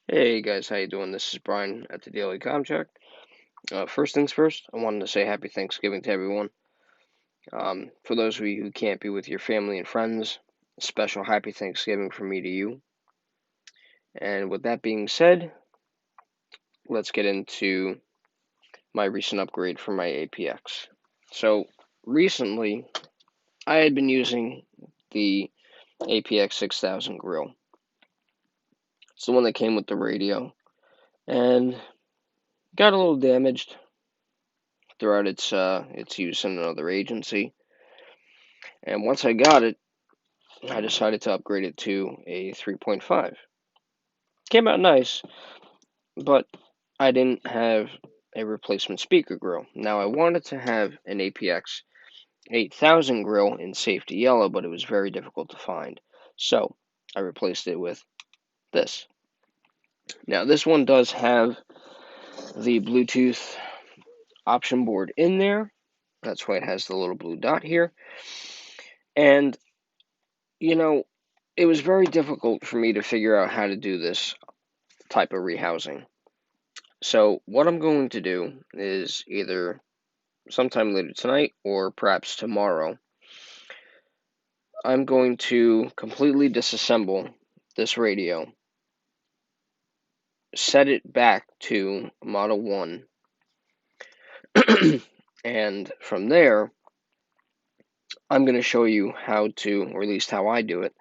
Hey guys, how you doing? This is Brian at the Daily Comcheck. First things first, I wanted to say happy Thanksgiving to everyone. For those of you who can't be with your family and friends, a special happy Thanksgiving from me to you. And with that being said, let's get into my recent upgrade for my APX. So, recently, I had been using the APX 6000 grill. It's the one that came with the radio, and got a little damaged throughout its use in another agency. And once I got it, I decided to upgrade it to a 3.5. Came out nice, but I didn't have a replacement speaker grill. Now I wanted to have an APX 8000 grill in safety yellow, but it was very difficult to find. So I replaced it with this. Now this one does have the Bluetooth option board in there. That's why it has the little blue dot here. And, you know, it was very difficult for me to figure out how to do this type of rehousing. So what I'm going to do is either sometime later tonight or perhaps tomorrow, I'm going to completely disassemble this radio, set it back to Model 1, and from there, I'm going to show you how to, or at least how I do it,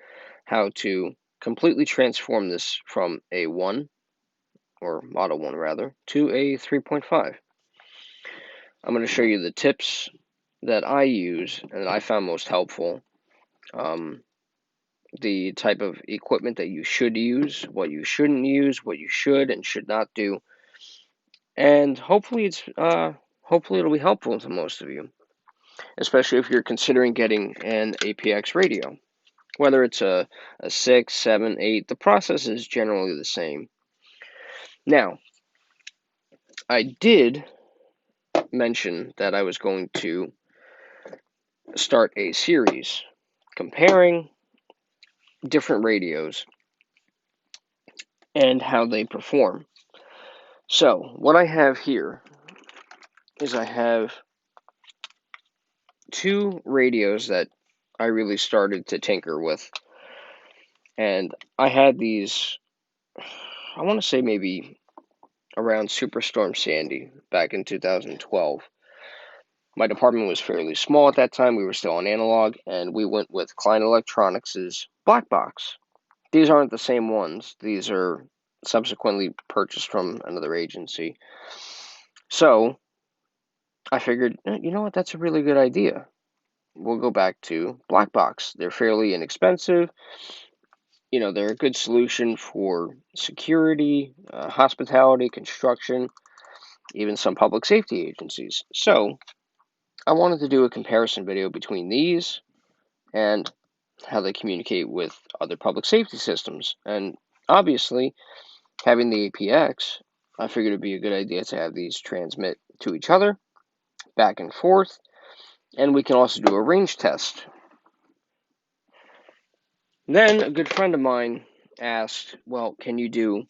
how to completely transform this from a 1, or Model 1 rather, to a 3.5. I'm going to show you the tips that I use and that I found most helpful, um, the type of equipment that you should use, what you shouldn't use, what you should and should not do, and hopefully it'll be helpful to most of you, especially if you're considering getting an APX radio. Whether it's a 6, 7, 8, the process is generally the same. Now, I did mention that I was going to start a series comparing different radios and how they perform. So, what I have here is I have two radios that I really started to tinker with. And I had these, I want to say maybe around Superstorm Sandy back in 2012. My department was fairly small at that time. We were still on analog, and we went with Klein Electronics' Black Box. These aren't the same ones. These are subsequently purchased from another agency. So I figured, you know what, that's a really good idea. We'll go back to Black Box. They're fairly inexpensive. They're a good solution for security, hospitality, construction, even some public safety agencies. So I wanted to do a comparison video between these and how they communicate with other public safety systems. And obviously, having the APX, I figured it'd be a good idea to have these transmit to each other, back and forth, and we can also do a range test. Then a good friend of mine asked, well, can you do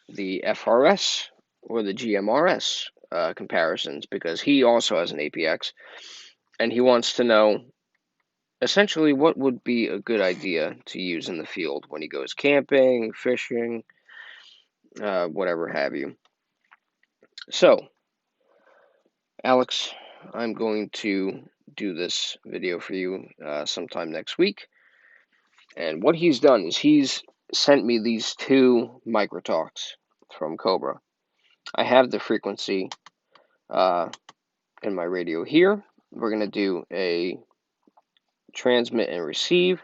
the FRS or the GMRS comparisons? Because he also has an APX, and he wants to know essentially what would be a good idea to use in the field when he goes camping, fishing, whatever have you. So, Alex, I'm going to do this video for you sometime next week. And what he's done is he's sent me these two microtalks from Cobra. I have the frequency uh, in my radio here. We're going to do a transmit and receive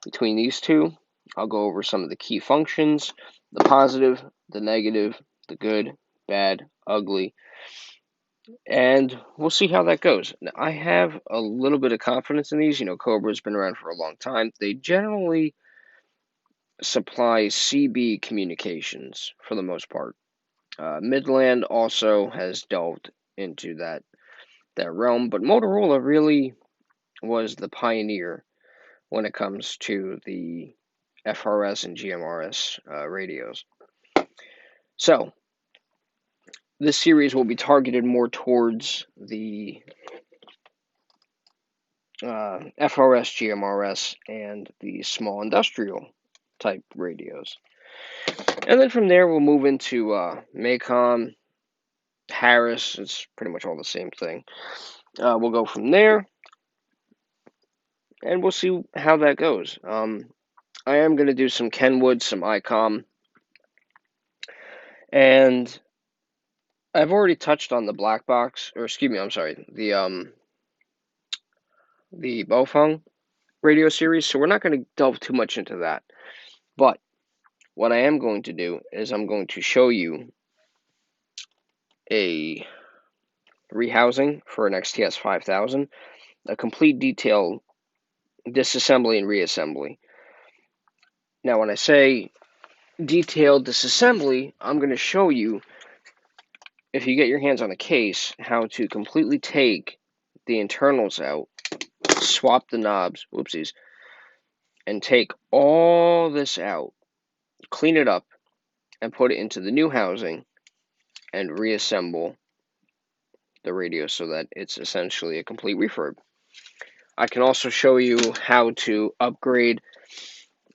between these two. I'll go over some of the key functions, the positive, the negative, the good, bad, ugly, and we'll see how that goes. Now, I have a little bit of confidence in these. Cobra's been around for a long time. They generally supply CB communications for the most part. Midland also has delved into that realm, but Motorola really was the pioneer when it comes to the FRS and GMRS radios. So, this series will be targeted more towards the FRS, GMRS, and the small industrial type radios. And then from there, we'll move into MACOM, Harris. It's pretty much all the same thing. We'll go from there, and we'll see how that goes. I am going to do some Kenwood, some ICOM, and I've already touched on the black box, or excuse me, I'm sorry, the Bofeng radio series, so we're not going to delve too much into that. But what I am going to do is I'm going to show you a rehousing for an XTS 5000, a complete detail disassembly and reassembly. Now, when I say detailed disassembly, I'm going to show you, if you get your hands on a case, how to completely take the internals out, swap the knobs, whoopsies, and take all this out, clean it up, and put it into the new housing and reassemble the radio so that it's essentially a complete refurb. I can also show you how to upgrade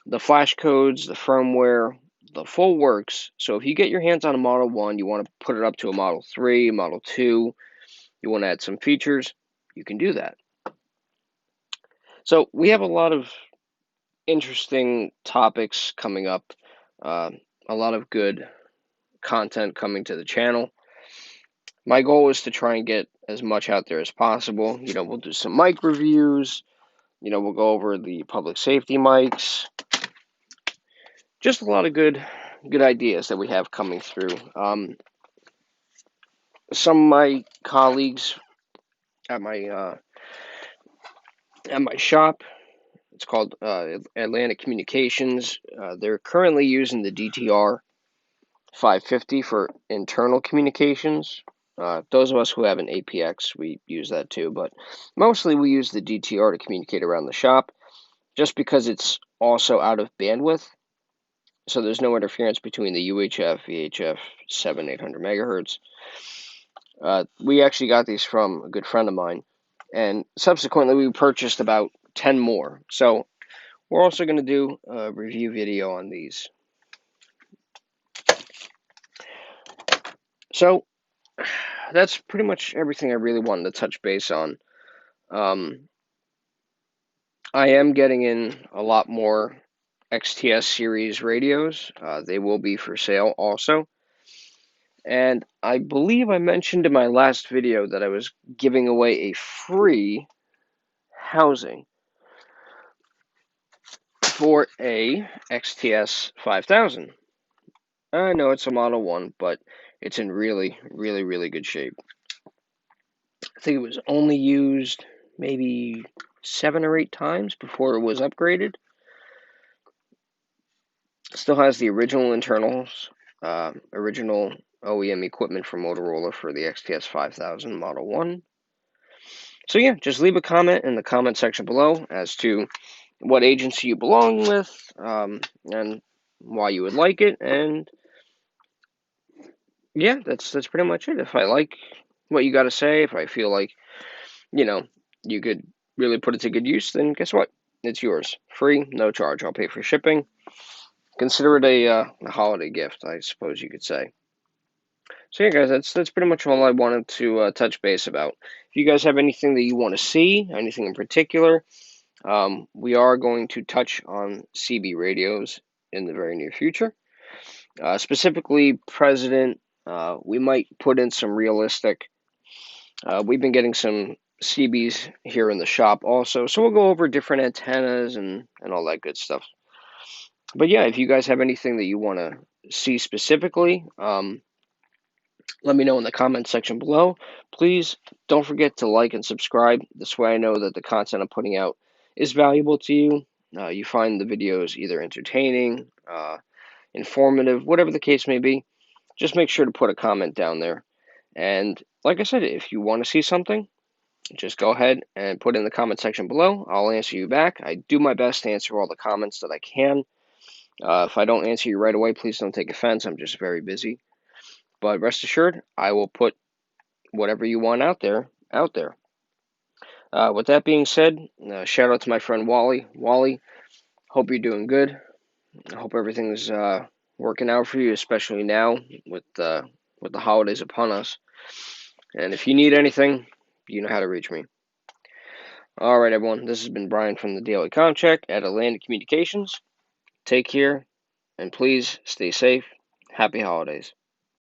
the flash codes, the firmware, the full works. So if you get your hands on a Model 1, you want to put it up to a Model 3, Model 2, you want to add some features, you can do that. So we have a lot of interesting topics coming up, a lot of good content coming to the channel. My goal is to try and get as much out there as possible. We'll do some mic reviews. We'll go over the public safety mics. Just a lot of good ideas that we have coming through. Some of my colleagues at my shop, it's called Atlantic Communications. They're currently using the DTR 550 for internal communications. Those of us who have an APX, we use that too, but mostly we use the DTR to communicate around the shop, just because it's also out of bandwidth, so there's no interference between the UHF, VHF, 700-800 megahertz. We actually got these from a good friend of mine, and subsequently we purchased about 10 more. So we're also going to do a review video on these. So that's pretty much everything I really wanted to touch base on. I am getting in a lot more XTS series radios. They will be for sale also. And I believe I mentioned in my last video that I was giving away a free housing for a XTS 5000. I know it's a Model 1, but it's in really, really, really good shape. I think it was only used maybe 7 or 8 times before it was upgraded. Still has the original internals, original OEM equipment from Motorola for the XTS 5000 Model 1. So yeah, just leave a comment in the comment section below as to what agency you belong with, and why you would like it, and yeah, that's pretty much it. If I like what you got to say, if I feel like, you could really put it to good use, then guess what? It's yours. Free, no charge. I'll pay for shipping. Consider it a holiday gift, I suppose you could say. So yeah, guys, that's pretty much all I wanted to touch base about. If you guys have anything that you want to see, anything in particular, we are going to touch on CB radios in the very near future. Specifically, President, we might put in some realistic. We've been getting some CBs here in the shop also, so we'll go over different antennas and all that good stuff. But yeah, if you guys have anything that you want to see specifically, let me know in the comments section below. Please don't forget to like and subscribe. This way I know that the content I'm putting out is valuable to you. You find the videos either entertaining, informative, whatever the case may be. Just make sure to put a comment down there. And like I said, if you want to see something, just go ahead and put it in the comment section below. I'll answer you back. I do my best to answer all the comments that I can. If I don't answer you right away, please don't take offense. I'm just very busy. But rest assured, I will put whatever you want out there, out there. With that being said, shout out to my friend Wally. Wally, hope you're doing good. I hope everything's working out for you, especially now with the holidays upon us. And if you need anything, you know how to reach me. All right, everyone. This has been Brian from the Daily Contract at Atlantic Communications. Take care, and please stay safe. Happy holidays.